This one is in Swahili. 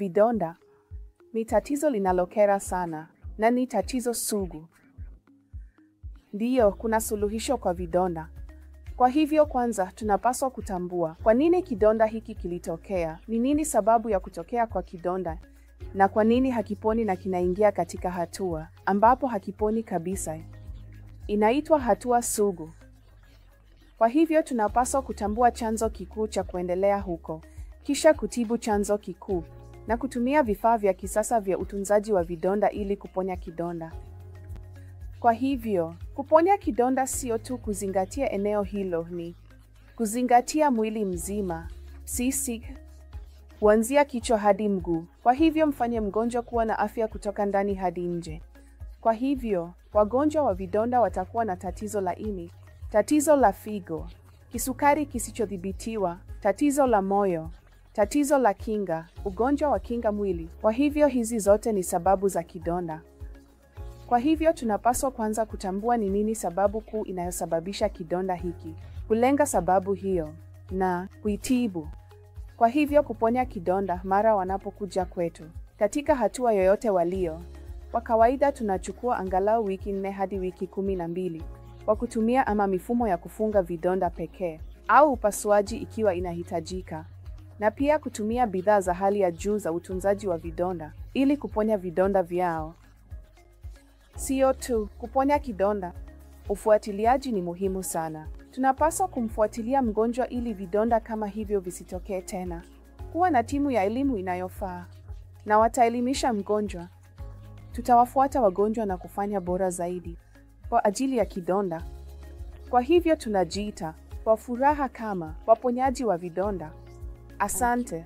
Vidonda ni tatizo linalokera sana na ni tatizo sugu. Ndiyo, kuna suluhisho kwa vidonda. Kwa hivyo kwanza tunapaswa kutambua kwa nini kidonda hiki kilitokea, ni nini sababu ya kutokea kwa kidonda, na kwa nini hakiponi na kinaingia katika hatua ambapo hakiponi kabisa. Inaitwa hatua sugu. Kwa hivyo tunapaswa kutambua chanzo kikuu cha kuendelea huko, kisha kutibu chanzo kikuu na kutumia vifaa vya kisasa vya utunzaji wa vidonda ili kuponya kidonda. Kwa hivyo, kuponya kidonda sio tu kuzingatia eneo hilo, ni kuzingatia mwili mzima, sisi kuanzia kichwa hadi mguu. Kwa hivyo mfanye mgonjwa kuwa na afya kutoka ndani hadi nje. Kwa hivyo, wagonjwa wa vidonda watakuwa na tatizo la ini, tatizo la figo, kisukari kisichodhibitiwa, tatizo la moyo, tatizo la kinga, ugonjwa wa kinga mwili. Kwa hivyo hizi zote ni sababu za kidonda. Kwa hivyo tunapaswa kwanza kutambua ni nini sababu kuu inayosababisha kidonda hiki, kulenga sababu hiyo na kuitibu. Kwa hivyo kuponya kidonda mara wanapokuja kwetu, katika hatua yoyote walio, kwa kawaida tunachukua angalau wiki 4 hadi wiki 12 kwa kutumia ama mifumo ya kufunga vidonda pekee au upasuaji ikiwa inahitajika, na pia kutumia bidhaa za hali ya juu za utunzaji wa vidonda ili kuponya vidonda vyao. Sio tu kuponya kidonda, ufuatiliaji ni muhimu sana. Tunapaswa kumfuatilia mgonjwa ili vidonda kama hivyo visitokee tena. Kuwa na timu ya elimu inayofaa na wataelimisha mgonjwa. Tutawafuata wagonjwa na kufanya bora zaidi kwa ajili ya kidonda. Kwa hivyo tunajiita kwa furaha kama waponyaji wa vidonda. Asante.